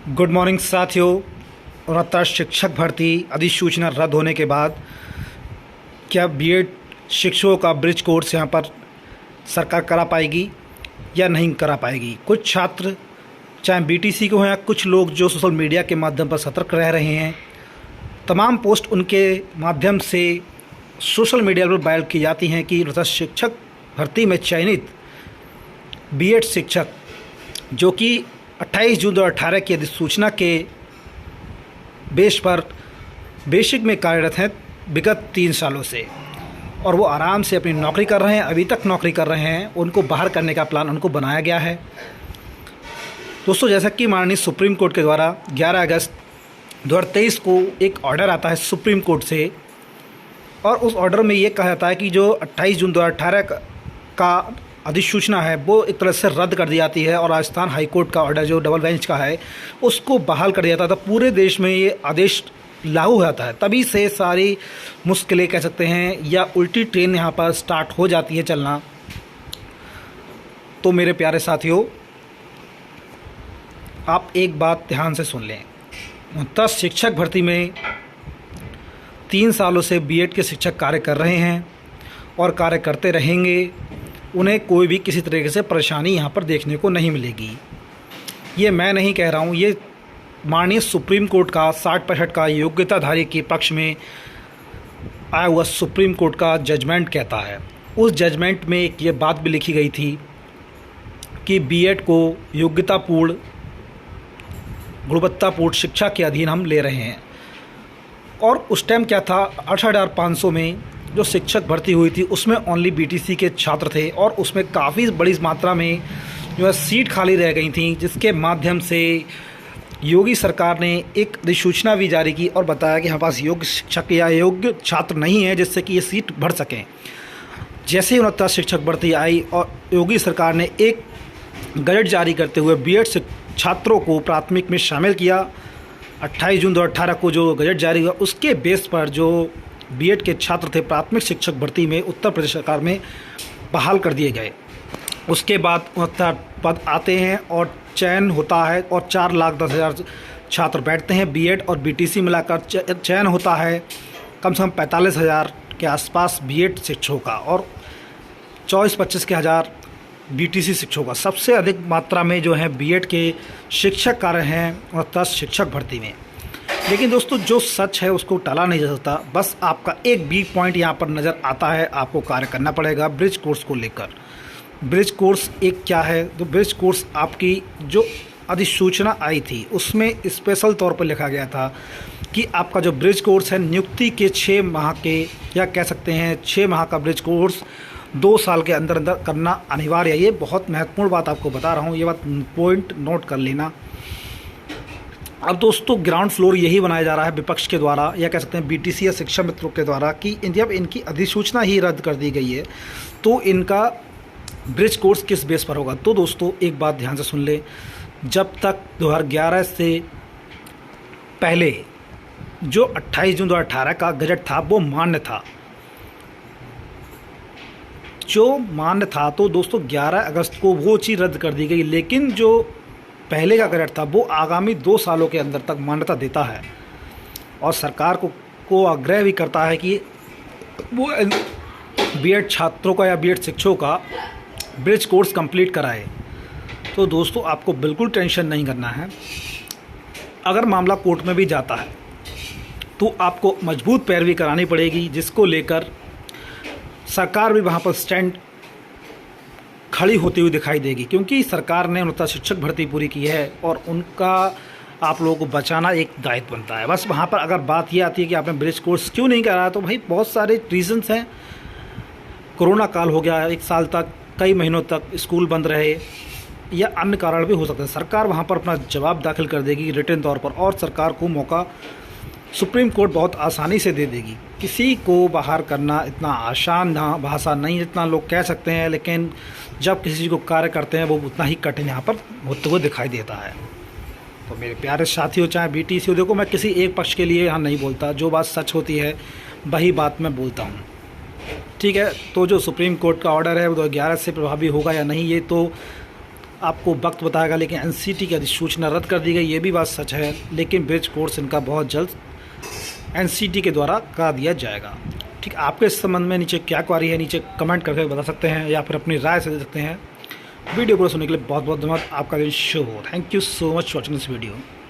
Good morning साथियों। उनहत्तर शिक्षक भर्ती अधिसूचना रद्द होने के बाद क्या बीएड शिक्षकों का ब्रिज कोर्स यहाँ पर सरकार करा पाएगी या नहीं करा पाएगी? कुछ छात्र चाहे बीटीसी के हों या कुछ लोग जो सोशल मीडिया के माध्यम पर सतर्क रह रहे हैं, तमाम पोस्ट उनके माध्यम से सोशल मीडिया पर वायरल की जाती हैं कि उनहत्तर शिक्षक भर्ती में चयनित बीएड शिक्षक जो कि 28 जून 2018 की अधिसूचना के बेस पर बेसिक में कार्यरत हैं विगत 3 सालों से, और वो आराम से अपनी नौकरी कर रहे हैं, अभी तक नौकरी कर रहे हैं। उनको बाहर करने का प्लान उनको बनाया गया है। दोस्तों, जैसा कि माननीय सुप्रीम कोर्ट के द्वारा 11 अगस्त 2023 को एक ऑर्डर आता है सुप्रीम कोर्ट से, और उस ऑर्डर में ये कहा जाता है कि जो 28 जून 2018 का अधिसूचना है वो एक तरह से रद्द कर दी जाती है, और राजस्थान हाई कोर्ट का ऑर्डर जो डबल बेंच का है उसको बहाल कर दिया जाता था। पूरे देश में ये आदेश लागू हो जाता है, तभी से सारी मुश्किलें कह सकते हैं या उल्टी ट्रेन यहाँ पर स्टार्ट हो जाती है चलना। तो मेरे प्यारे साथियों, आप एक बात ध्यान से सुन लें। 10 शिक्षक भर्ती में 3 सालों से बीएड के शिक्षक कार्य कर रहे हैं और कार्य करते रहेंगे। उन्हें कोई भी किसी तरीके से परेशानी यहाँ पर देखने को नहीं मिलेगी। ये मैं नहीं कह रहा हूँ, ये माननीय सुप्रीम कोर्ट का 60-65 का योग्यताधारी के पक्ष में आया हुआ सुप्रीम कोर्ट का जजमेंट कहता है। उस जजमेंट में एक ये बात भी लिखी गई थी कि बीएड को योग्यतापूर्ण गुणवत्तापूर्ण शिक्षा के अधीन हम ले रहे हैं। और उस टाइम क्या था, 18,500 में जो शिक्षक भर्ती हुई थी उसमें ओनली बीटीसी के छात्र थे, और उसमें काफ़ी बड़ी मात्रा में जो है सीट खाली रह गई थी, जिसके माध्यम से योगी सरकार ने एक अधिसूचना भी जारी की और बताया कि हमारे पास योग्य शिक्षक या योग्य छात्र नहीं है जिससे कि ये सीट भर सकें। जैसे ही 69 शिक्षक भर्ती आई और योगी सरकार ने एक गजट जारी करते हुए बीएड छात्रों को प्राथमिक में शामिल किया। 28 जून 2018 को जो गजट जारी हुआ उसके बेस पर जो बीएड के छात्र थे प्राथमिक शिक्षक भर्ती में उत्तर प्रदेश सरकार में बहाल कर दिए गए। उसके बाद 69 पद आते हैं और चयन होता है, और 4,10,000 छात्र बैठते हैं। बीएड और बीटीसी मिलाकर चयन होता है कम से कम 45,000 के आसपास बीएड शिक्षकों का, और 24-25 के हज़ार बीटीसी शिक्षकों का। सबसे अधिक मात्रा में जो है बीएड के शिक्षक कार्य हैं 69 शिक्षक भर्ती में। लेकिन दोस्तों, जो सच है उसको टाला नहीं जा सकता। बस आपका एक वीक पॉइंट यहाँ पर नज़र आता है, आपको कार्य करना पड़ेगा ब्रिज कोर्स को लेकर। ब्रिज कोर्स एक क्या है? तो ब्रिज कोर्स आपकी जो अधिसूचना आई थी उसमें स्पेशल तौर पर लिखा गया था कि आपका जो ब्रिज कोर्स है नियुक्ति के 6 माह के, या कह सकते हैं 6 माह का ब्रिज कोर्स 2 साल के अंदर अंदर करना अनिवार्य है। ये बहुत महत्वपूर्ण बात आपको बता रहा हूँ, ये बात पॉइंट नोट कर लेना। अब दोस्तों, ग्राउंड फ्लोर यही बनाया जा रहा है विपक्ष के द्वारा, या कह सकते हैं बीटीसी या शिक्षा मित्रों के द्वारा, कि जब इनकी अधिसूचना ही रद्द कर दी गई है तो इनका ब्रिज कोर्स किस बेस पर होगा। तो दोस्तों, एक बात ध्यान से सुन ले, जब तक 2011 से पहले जो 28 जून 2018 का गजट था वो मान्य था, जो मान्य था, तो दोस्तों 11 अगस्त को वो चीज़ रद्द कर दी गई। लेकिन जो पहले का गजट था वो आगामी 2 सालों के अंदर तक मान्यता देता है, और सरकार को आग्रह भी करता है कि वो बीएड छात्रों का या बीएड शिक्षकों का ब्रिज कोर्स कंप्लीट कराए। तो दोस्तों, आपको बिल्कुल टेंशन नहीं करना है। अगर मामला कोर्ट में भी जाता है तो आपको मजबूत पैरवी करानी पड़ेगी, जिसको लेकर सरकार भी वहाँ पर स्टैंड खड़ी होती हुई दिखाई देगी, क्योंकि सरकार ने 69 शिक्षक भर्ती पूरी की है और उनका आप लोगों को बचाना एक दायित्व बनता है। बस वहाँ पर अगर बात ये आती है कि आपने ब्रिज कोर्स क्यों नहीं कराया, तो भाई बहुत सारे रीजंस हैं। कोरोना काल हो गया, 1 साल तक, कई महीनों तक स्कूल बंद रहे, या अन्य कारण भी हो सकते हैं। सरकार वहाँ पर अपना जवाब दाखिल कर देगी रिटन तौर पर, और सरकार को मौका सुप्रीम कोर्ट बहुत आसानी से दे देगी। किसी को बाहर करना इतना आसान भाषा नहीं जितना लोग कह सकते हैं, लेकिन जब किसी को कार्य करते हैं वो उतना ही कठिन यहाँ पर होते हुए दिखाई देता है। तो मेरे प्यारे साथियों, चाहे बीटीसी हो, देखो मैं किसी एक पक्ष के लिए यहाँ नहीं बोलता, जो बात सच होती है वही बात मैं बोलता हूँ, ठीक है। तो जो सुप्रीम कोर्ट का ऑर्डर है वो 2011 से प्रभावी होगा या नहीं, ये तो आपको वक्त बताएगा, लेकिन एनसीटी की अधिसूचना रद्द कर दी गई, ये भी बात सच है। लेकिन ब्रिज कोर्स इनका बहुत जल्द एनसीटी के द्वारा करा दिया जाएगा। ठीक, आपके इस संबंध में नीचे क्या क्वारी है, नीचे कमेंट करके बता सकते हैं या फिर अपनी राय से दे सकते हैं। वीडियो पूरा सुनने के लिए बहुत बहुत धन्यवाद। आपका दिन शुभ हो। Thank you so much for watching this video.